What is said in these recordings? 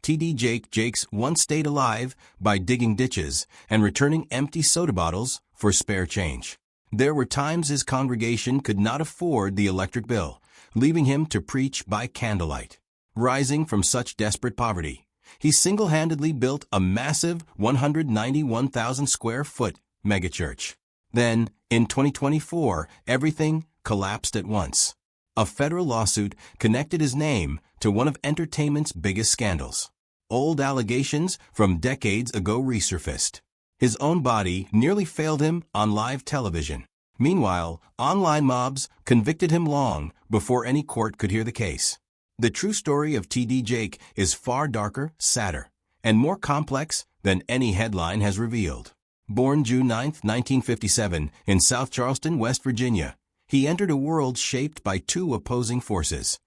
T.D. Jakes once stayed alive by digging ditches and returning empty soda bottles for spare change. There were times his congregation could not afford the electric bill, leaving him to preach by candlelight. Rising from such desperate poverty, he single-handedly built a massive 191,000 square foot megachurch. Then, in 2024, everything collapsed at once. A federal lawsuit connected his name to one of entertainment's biggest scandals. Old allegations from decades ago resurfaced. His own body nearly failed him on live television. Meanwhile, online mobs convicted him long before any court could hear the case. The true story of T.D. Jakes is far darker, sadder, and more complex than any headline has revealed. Born June 9, 1957, in South Charleston, West Virginia, he entered a world shaped by two opposing forces: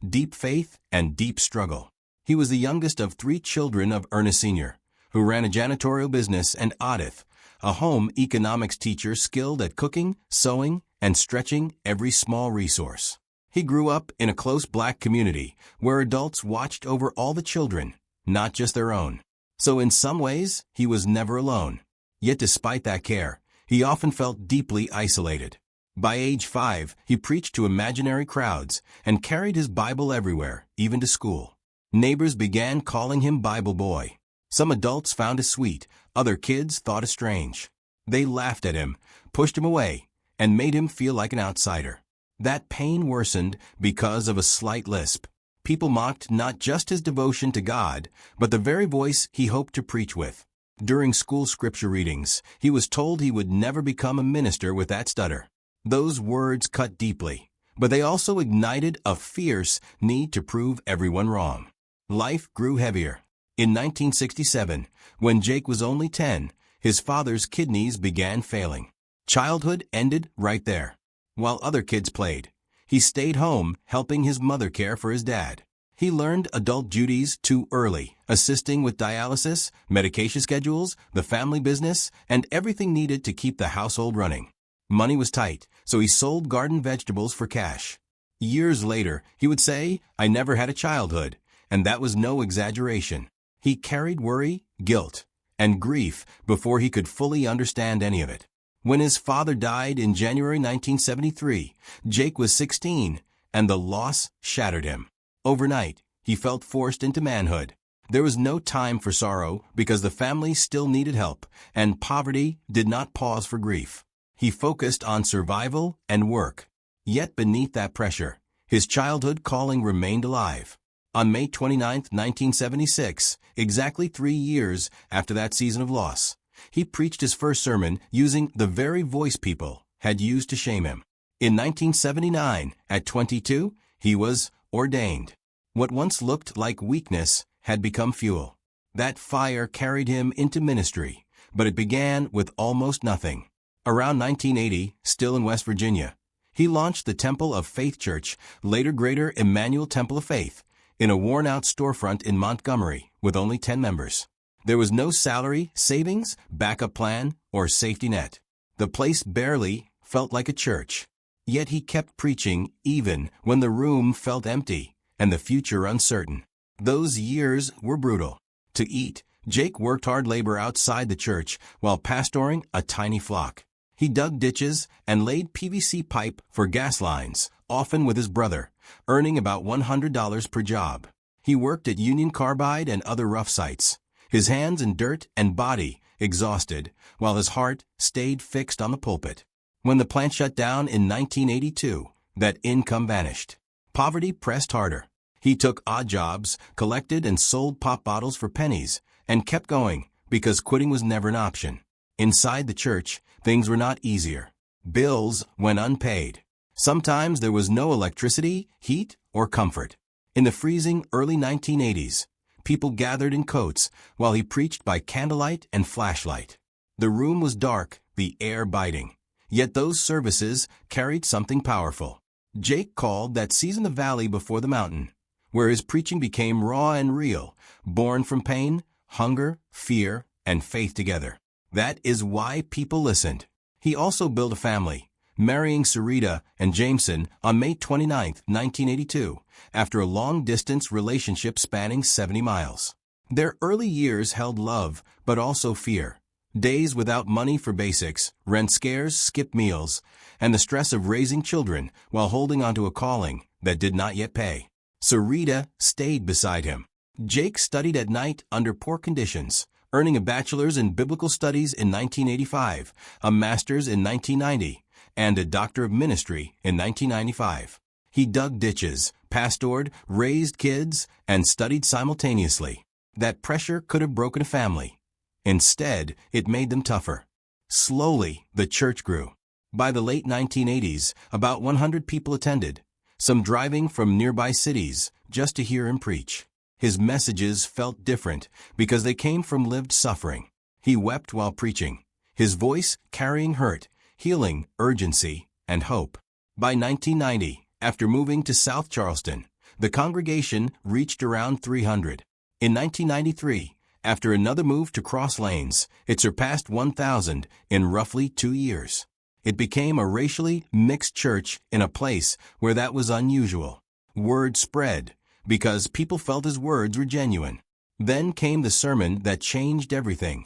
deep faith and deep struggle. He was the youngest of 3 children of Ernest Sr., who ran a janitorial business, and Odith, a home economics teacher skilled at cooking, sewing, and stretching every small resource. He grew up in a close black community where adults watched over all the children, not just their own. So in some ways, he was never alone. Yet despite that care, he often felt deeply isolated. By age 5, he preached to imaginary crowds and carried his Bible everywhere, even to school. Neighbors began calling him Bible Boy. Some adults found it sweet, other kids thought it strange. They laughed at him, pushed him away, and made him feel like an outsider. That pain worsened because of a slight lisp. People mocked not just his devotion to God, but the very voice he hoped to preach with. During school scripture readings, he was told he would never become a minister with that stutter. Those words cut deeply, but they also ignited a fierce need to prove everyone wrong. Life grew heavier. In 1967, when Jake was only 10, his father's kidneys began failing. Childhood ended right there. While other kids played, he stayed home helping his mother care for his dad. He learned adult duties too early, assisting with dialysis, medication schedules, the family business, and everything needed to keep the household running. Money was tight, so he sold garden vegetables for cash. Years later, he would say, "I never had a childhood," and that was no exaggeration. He carried worry, guilt, and grief before he could fully understand any of it. When his father died in January 1973, Jake was 16, and the loss shattered him. Overnight, he felt forced into manhood. There was no time for sorrow because the family still needed help, and poverty did not pause for grief. He focused on survival and work. Yet beneath that pressure, his childhood calling remained alive. On May 29, 1976, exactly 3 years after that season of loss, he preached his first sermon using the very voice people had used to shame him. In 1979, at 22, he was ordained. What once looked like weakness had become fuel. That fire carried him into ministry, but it began with almost nothing. Around 1980, still in West Virginia, he launched the Temple of Faith Church, later Greater Emmanuel Temple of Faith, in a worn-out storefront in Montgomery with only 10 members. There was no salary, savings, backup plan, or safety net. The place barely felt like a church. Yet he kept preaching even when the room felt empty and the future uncertain. Those years were brutal. To eat, Jake worked hard labor outside the church while pastoring a tiny flock. He dug ditches and laid PVC pipe for gas lines, often with his brother, earning about $100 per job. He worked at Union Carbide and other rough sites, his hands in dirt and body exhausted, while his heart stayed fixed on the pulpit. When the plant shut down in 1982, that income vanished. Poverty pressed harder. He took odd jobs, collected and sold pop bottles for pennies, and kept going because quitting was never an option. Inside the church, things were not easier. Bills went unpaid. Sometimes there was no electricity, heat, or comfort. In the freezing early 1980s, people gathered in coats while he preached by candlelight and flashlight. The room was dark, the air biting. Yet those services carried something powerful. Jake called that season the valley before the mountain, where his preaching became raw and real, born from pain, hunger, fear, and faith together. That is why people listened. He also built a family, marrying Sarita and Jameson on May 29, 1982, after a long-distance relationship spanning 70 miles. Their early years held love, but also fear. Days without money for basics, rent scares, skipped meals, and the stress of raising children while holding onto a calling that did not yet pay. Sarita stayed beside him. Jake studied at night under poor conditions, earning a bachelor's in biblical studies in 1985, a master's in 1990, and a doctor of ministry in 1995. He dug ditches, pastored, raised kids, and studied simultaneously. That pressure could have broken a family. Instead, it made them tougher. Slowly, the church grew. By the late 1980s, about 100 people attended, some driving from nearby cities just to hear him preach. His messages felt different because they came from lived suffering. He wept while preaching, his voice carrying hurt, healing, urgency, and hope. By 1990, after moving to South Charleston, the congregation reached around 300. In 1993, after another move to Cross Lanes, it surpassed 1,000 in roughly 2 years. It became a racially mixed church in a place where that was unusual. Word spread because people felt his words were genuine. Then came the sermon that changed everything.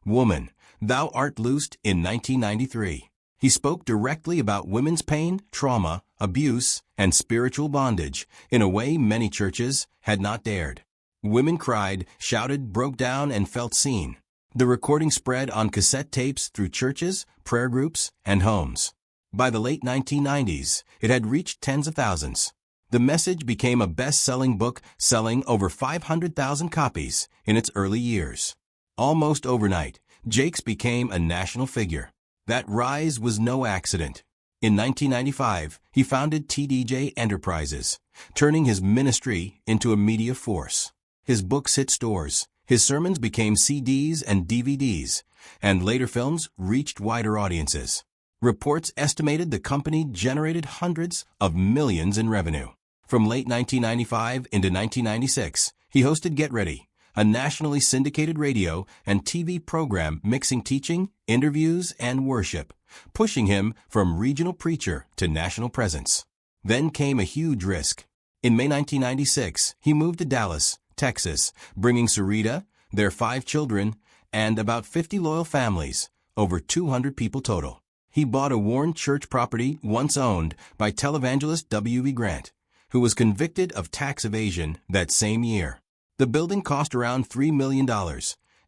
Woman, Thou Art Loosed in 1993. He spoke directly about women's pain, trauma, abuse, and spiritual bondage in a way many churches had not dared. Women cried, shouted, broke down, and felt seen. The recording spread on cassette tapes through churches, prayer groups, and homes. By the late 1990s, it had reached tens of thousands. The message became a best-selling book, selling over 500,000 copies in its early years. Almost overnight, Jakes became a national figure. That rise was no accident. In 1995, he founded TDJ Enterprises, turning his ministry into a media force. His books hit stores, his sermons became CDs and DVDs, and later films reached wider audiences. Reports estimated the company generated hundreds of millions in revenue. From late 1995 into 1996, he hosted Get Ready, a nationally syndicated radio and TV program mixing teaching, interviews, and worship, pushing him from regional preacher to national presence. Then came a huge risk. In May 1996, he moved to Dallas, Texas, bringing Sarita, their 5 children, and about 50 loyal families, over 200 people total. He bought a worn church property once owned by televangelist W.E. Grant, who was convicted of tax evasion that same year. The building cost around $3 million,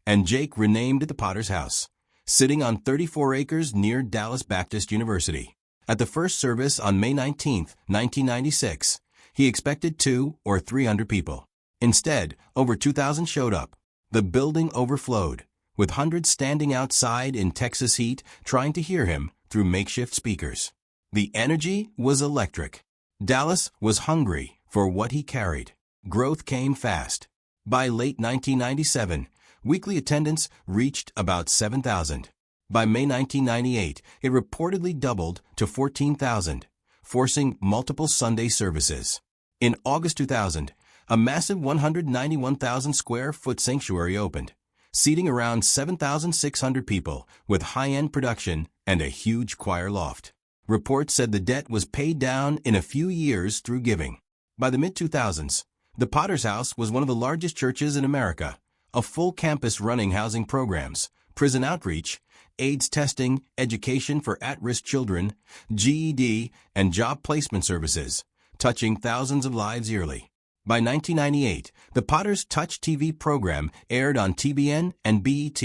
and Jake renamed it the Potter's House, sitting on 34 acres near Dallas Baptist University. At the first service on May 19, 1996, he expected 200 or 300 people. Instead, over 2,000 showed up. The building overflowed, with hundreds standing outside in Texas heat trying to hear him through makeshift speakers. The energy was electric. Dallas was hungry for what he carried. Growth came fast. By late 1997, weekly attendance reached about 7,000. By May 1998, it reportedly doubled to 14,000, forcing multiple Sunday services. In August 2000, a massive 191,000 square foot sanctuary opened, seating around 7,600 people with high-end production and a huge choir loft. Reports said the debt was paid down in a few years through giving. By the mid-2000s, the Potter's House was one of the largest churches in America, a full campus running housing programs, prison outreach, AIDS testing, education for at-risk children, GED, and job placement services, touching thousands of lives yearly. By 1998, the Potter's Touch TV program aired on TBN and BET,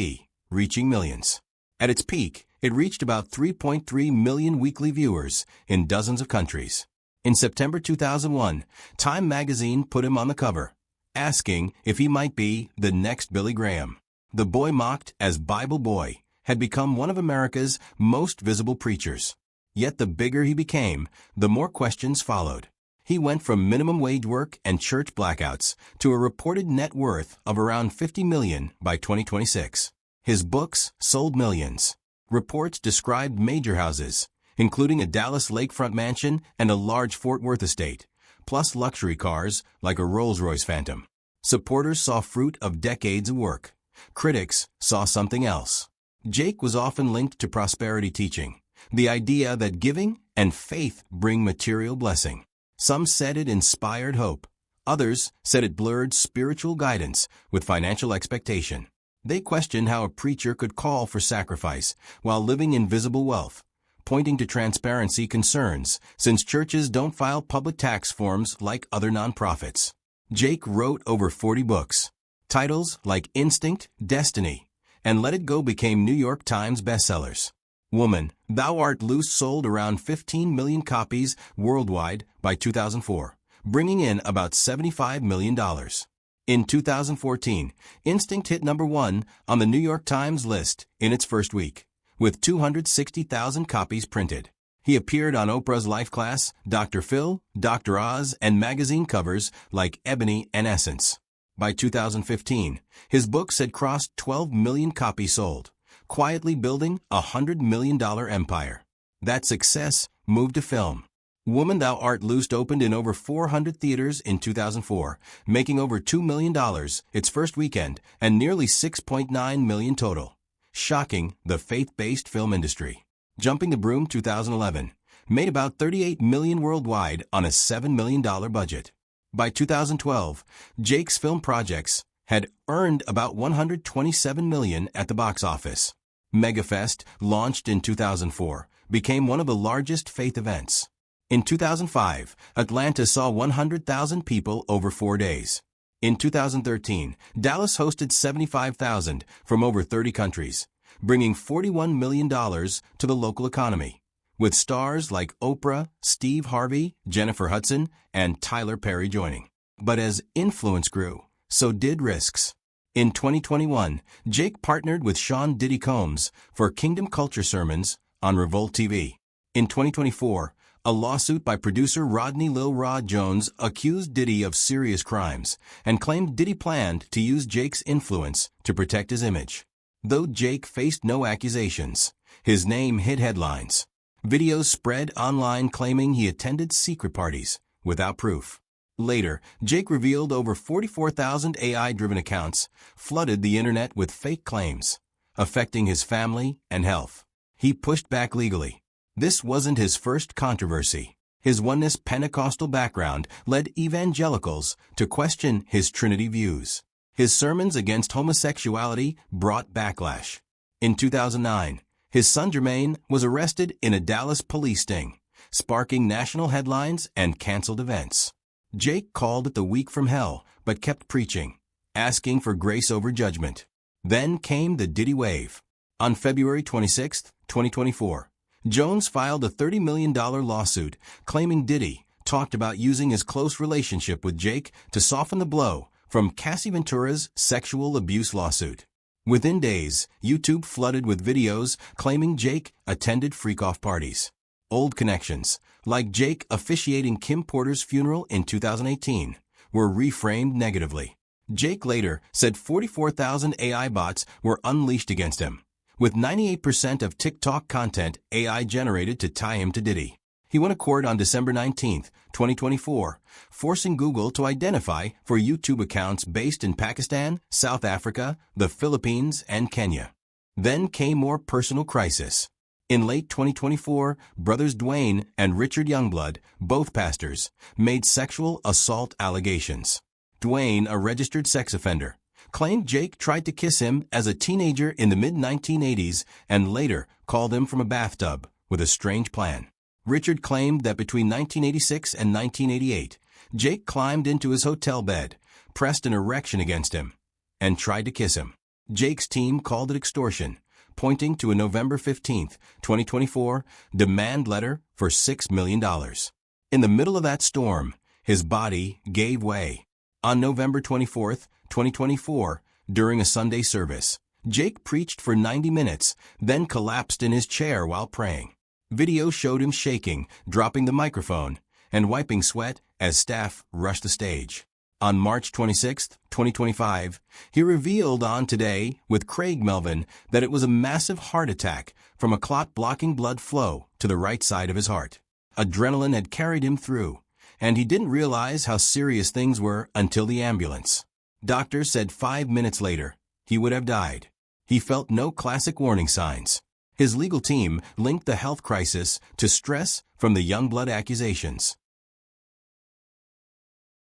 reaching millions. At its peak, it reached about 3.3 million weekly viewers in dozens of countries. In September 2001, Time magazine put him on the cover, asking if he might be the next Billy Graham. The boy mocked as Bible Boy had become one of America's most visible preachers. Yet the bigger he became, the more questions followed. He went from minimum wage work and church blackouts to a reported net worth of around $50 million by 2026. His books sold millions. Reports described major houses, including a Dallas lakefront mansion and a large Fort Worth estate, plus luxury cars like a Rolls-Royce Phantom. Supporters saw fruit of decades of work. Critics saw something else. Jake was often linked to prosperity teaching, the idea that giving and faith bring material blessing. Some said it inspired hope. Others said it blurred spiritual guidance with financial expectation. They questioned how a preacher could call for sacrifice while living in visible wealth, pointing to transparency concerns since churches don't file public tax forms like other nonprofits. Jake wrote over 40 books. Titles like Instinct, Destiny, and Let It Go became New York Times bestsellers. Woman, Thou Art Loose sold around 15 million copies worldwide by 2004, bringing in about $75 million. In 2014, Instinct hit #1 on the New York Times list in its first week, with 260,000 copies printed. He appeared on Oprah's Life Class, Dr. Phil, Dr. Oz, and magazine covers like Ebony and Essence. By 2015, his books had crossed 12 million copies sold, quietly building a $100 million empire. That success moved to film. Woman, Thou Art Loosed opened in over 400 theaters in 2004, making over $2 million its first weekend and nearly $6.9 million total. Shocking the faith-based film industry. Jumping the Broom 2011 made about $38 million worldwide on a $7 million budget. By 2012, Jake's film projects had earned about $127 million at the box office. Megafest, launched in 2004, became one of the largest faith events. In 2005, Atlanta saw 100,000 people over 4 days. In 2013, Dallas hosted 75,000 from over 30 countries, bringing $41 million to the local economy, with stars like Oprah, Steve Harvey, Jennifer Hudson, and Tyler Perry joining. But as influence grew, so did risks. In 2021, Jake partnered with Sean Diddy Combs for Kingdom Culture Sermons on Revolt TV. In 2024, a lawsuit by producer Rodney Lil Rod Jones accused Diddy of serious crimes and claimed Diddy planned to use Jake's influence to protect his image. Though Jake faced no accusations, his name hit headlines. Videos spread online claiming he attended secret parties without proof. Later, Jake revealed over 44,000 AI-driven accounts flooded the internet with fake claims, affecting his family and health. He pushed back legally. This wasn't his first controversy. His oneness Pentecostal background led evangelicals to question his Trinity views. His sermons against homosexuality brought backlash. In 2009, his son Jermaine was arrested in a Dallas police sting, sparking national headlines and canceled events. Jake called it the week from hell, but kept preaching, asking for grace over judgment. Then came the Diddy wave. On February 26, 2024, Jones filed a $30 million lawsuit claiming Diddy talked about using his close relationship with Jake to soften the blow from Cassie Ventura's sexual abuse lawsuit. Within days, YouTube flooded with videos claiming Jake attended freak-off parties. Old connections, like Jake officiating Kim Porter's funeral in 2018, were reframed negatively. Jake later said 44,000 AI bots were unleashed against him, with 98% of TikTok content AI generated to tie him to Diddy. He went to court on December 19, 2024, forcing Google to identify for YouTube accounts based in Pakistan, South Africa, the Philippines, and Kenya. Then came more personal crisis. In late 2024, brothers Dwayne and Richard Youngblood, both pastors, made sexual assault allegations. Dwayne, a registered sex offender, claimed Jake tried to kiss him as a teenager in the mid-1980s and later called him from a bathtub with a strange plan. Richard claimed that between 1986 and 1988, Jake climbed into his hotel bed, pressed an erection against him, and tried to kiss him. Jake's team called it extortion, pointing to a November 15, 2024, demand letter for $6 million. In the middle of that storm, his body gave way. On November 24, 2024, during a Sunday service, Jake preached for 90 minutes, then collapsed in his chair while praying. Video showed him shaking, dropping the microphone, and wiping sweat as staff rushed the stage. On March 26, 2025, he revealed on Today with Craig Melvin that it was a massive heart attack from a clot blocking blood flow to the right side of his heart. Adrenaline had carried him through, and he didn't realize how serious things were until the ambulance. Doctors said 5 minutes later, he would have died. He felt no classic warning signs. His legal team linked the health crisis to stress from the Youngblood accusations.